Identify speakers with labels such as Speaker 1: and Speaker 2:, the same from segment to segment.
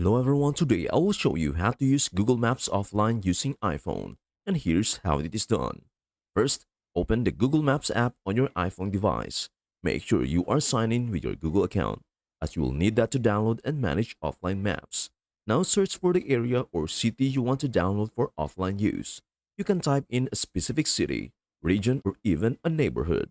Speaker 1: Hello everyone, today I will show you how to use Google Maps offline using iPhone. And here's how it is done. First, open the Google Maps app on your iPhone device. Make sure you are signed in with your Google account, as you will need that to download and manage offline maps. Now search for the area or city you want to download for offline use. You can type in a specific city, region, or even a neighborhood.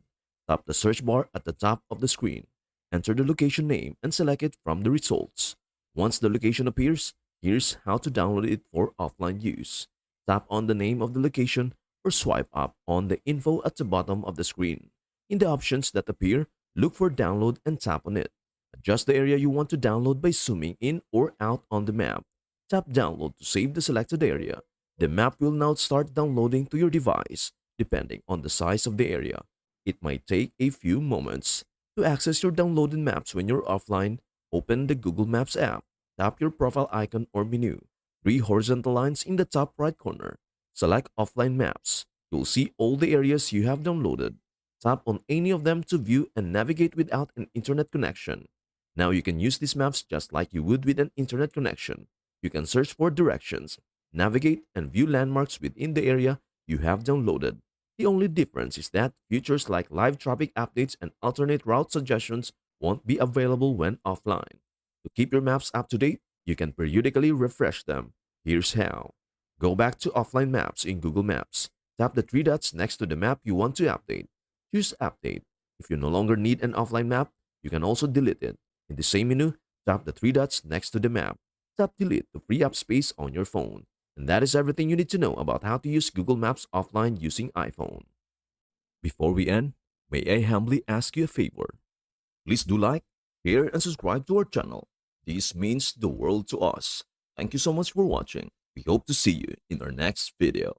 Speaker 1: Tap the search bar at the top of the screen. Enter the location name and select it from the results. Once the location appears, here's how to download it for offline use. Tap on the name of the location or swipe up on the info at the bottom of the screen. In the options that appear, look for download and tap on it. Adjust the area you want to download by zooming in or out on the map. Tap download to save the selected area. The map will now start downloading to your device, depending on the size of the area. It might take a few moments. To access your downloaded maps when you're offline, open the Google Maps app. Tap your profile icon or menu. Three horizontal lines in the top right corner. Select Offline Maps. You'll see all the areas you have downloaded. Tap on any of them to view and navigate without an internet connection. Now you can use these maps just like you would with an internet connection. You can search for directions, navigate, and view landmarks within the area you have downloaded. The only difference is that features like live traffic updates and alternate route suggestions won't be available when offline. To keep your maps up to date, you can periodically refresh them. Here's how. Go back to offline maps in Google Maps. Tap the three dots next to the map you want to update. Choose Update. If you no longer need an offline map, you can also delete it. In the same menu, tap the three dots next to the map. Tap Delete to free up space on your phone. And that is everything you need to know about how to use Google Maps offline using iPhone. Before we end, may I humbly ask you a favor? Please do like, share, and subscribe to our channel. This means the world to us. Thank you so much for watching. We hope to see you in our next video.